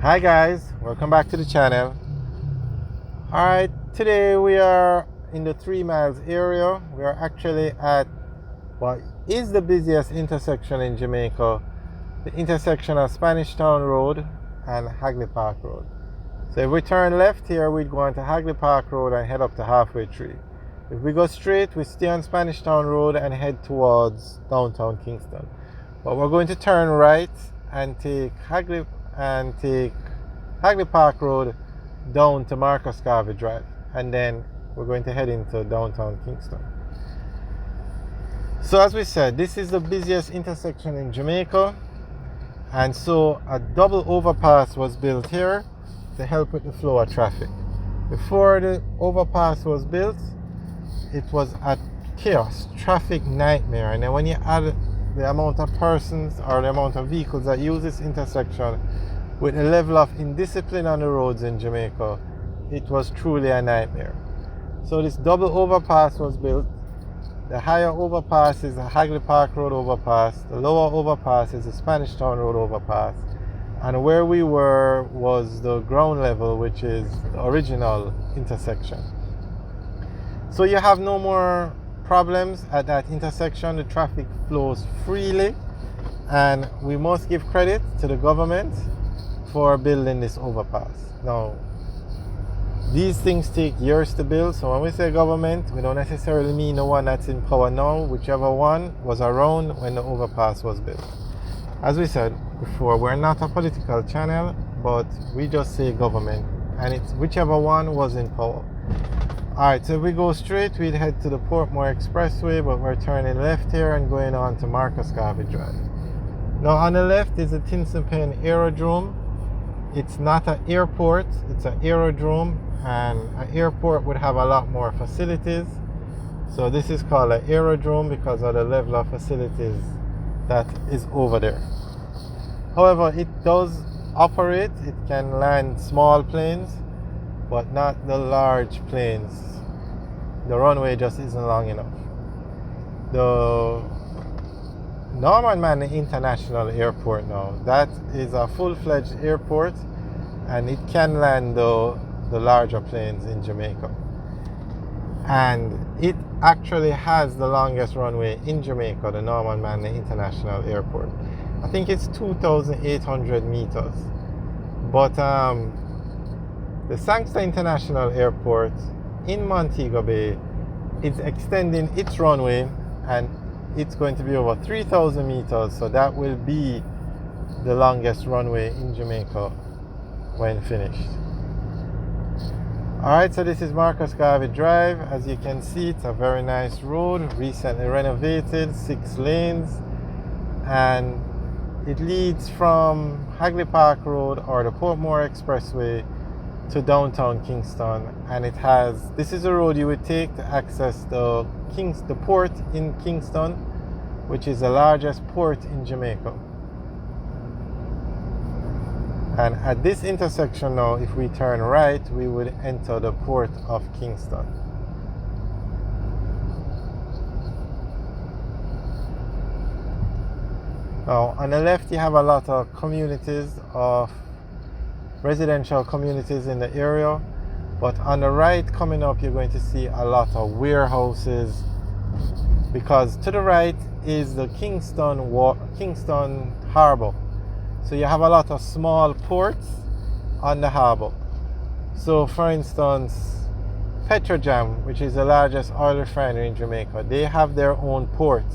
Hi guys, welcome back to the channel. Alright, today we are in the 3 miles area. We are actually at what is the busiest intersection in Jamaica, the intersection of Spanish Town Road and Hagley Park Road. So if we turn left here, we'd go onto Hagley Park Road and head up to Halfway Tree. If we go straight, we stay on Spanish Town Road and head towards downtown Kingston. But we're going to turn right and take Hagley Park Road down to Garvey Drive, and then we're going to head into downtown Kingston. So as we said, this is the busiest intersection in Jamaica, and so a double overpass was built here to help with the flow of traffic. Before the overpass was built, it was a chaos, traffic nightmare, and then when you add the amount of persons or the amount of vehicles that use this intersection with the level of indiscipline on the roads in Jamaica, it was truly a nightmare. So this double overpass was built. The higher overpass is the Hagley Park Road overpass. The lower overpass is the Spanish Town Road overpass. And where we were was the ground level, which is the original intersection. So you have no more problems at that intersection. The traffic flows freely, and we must give credit to the government for building this overpass. Now, these things take years to build, so when we say government, we don't necessarily mean the one that's in power now, whichever one was around when the overpass was built. As we said before, we're not a political channel, but we just say government, and it's whichever one was in power. Alright, so if we go straight, we'd head to the Portmore Expressway, but we're turning left here and going on to Garvey Drive. Now on the left is the Kingston Aerodrome. It's not an airport, it's an aerodrome, and an airport would have a lot more facilities. So this is called an aerodrome because of the level of facilities that is over there. However, it does operate, it can land small planes, but not the large planes. The runway just isn't long enough. The Norman Manley International Airport now, that is a full-fledged airport, and it can land the larger planes in Jamaica. And it actually has the longest runway in Jamaica, the Norman Manley International Airport. I think it's 2,800 meters. But the Sangster International Airport in Montego Bay is extending its runway, and it's going to be over 3,000 meters, so that will be the longest runway in Jamaica when finished. Alright, so this is Garvey Drive. As you can see, it's a very nice road, recently renovated, 6 lanes, and it leads from Hagley Park Road or the Portmore Expressway to downtown Kingston, and this is a road you would take to access the port in Kingston, which is the largest port in Jamaica. And at this intersection now, if we turn right, we would enter the port of Kingston. Now on the left you have a lot of residential communities in the area, but on the right coming up you're going to see a lot of warehouses, because to the right is the Kingston Harbour. So you have a lot of small ports on the harbour. So for instance, Petrojam, which is the largest oil refinery in Jamaica, they have their own port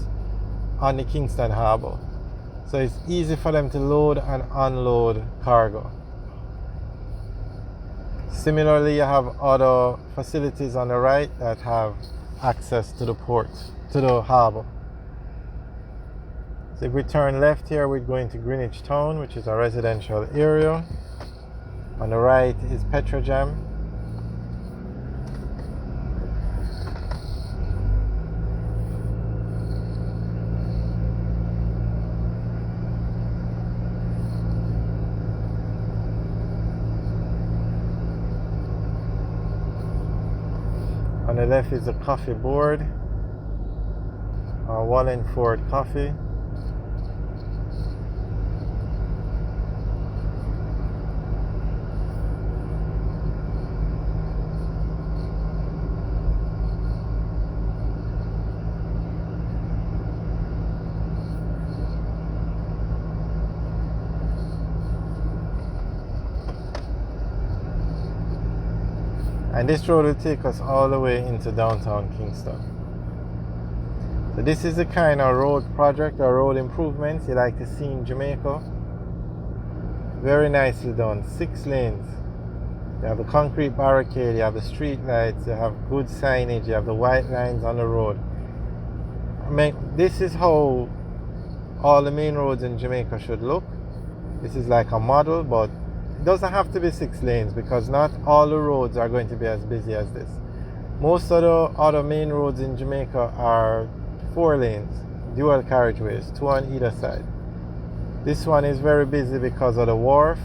on the Kingston Harbour. So it's easy for them to load and unload cargo. Similarly, you have other facilities on the right that have access to the port, to the harbour. So if we turn left here, we're going to Greenwich Town, which is a residential area. On the right is Petrojam. On the left is the coffee board, Wallingford Coffee. And this road will take us all the way into downtown Kingston. So this is the kind of road project or road improvements you like to see in Jamaica. Very nicely done. 6 lanes. You have the concrete barricade, you have the street lights, you have good signage, you have the white lines on the road. I mean, this is how all the main roads in Jamaica should look. This is like a model, but it doesn't have to be 6 lanes because not all the roads are going to be as busy as this. Most of the other main roads in Jamaica are 4 lanes, dual carriageways, 2 on either side. This one is very busy because of the wharf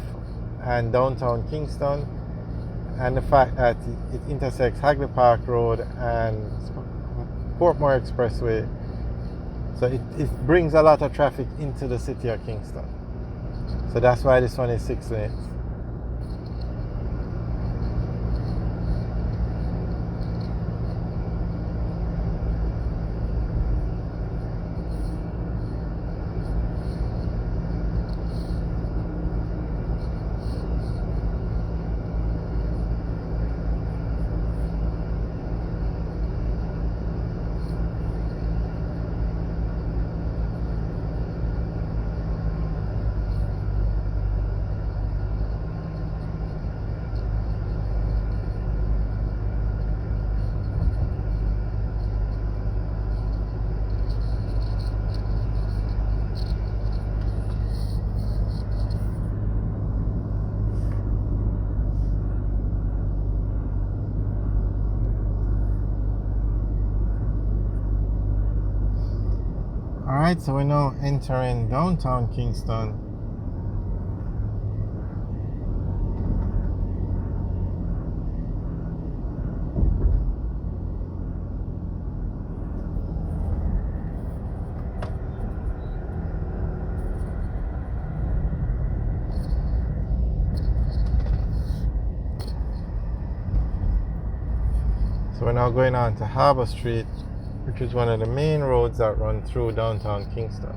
and downtown Kingston, and the fact that it intersects Hagley Park Road and Portmore Expressway. So it brings a lot of traffic into the city of Kingston. So that's why this one is 6 lanes. Alright, so we're now entering downtown Kingston. So we're now going on to Harbour Street, which is one of the main roads that run through downtown Kingston.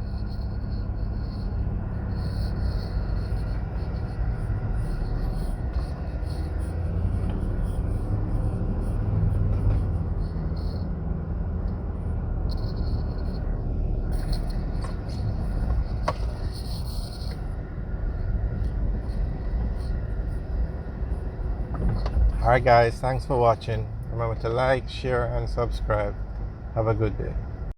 Alright guys, thanks for watching. Remember to like, share and subscribe. Have a good day.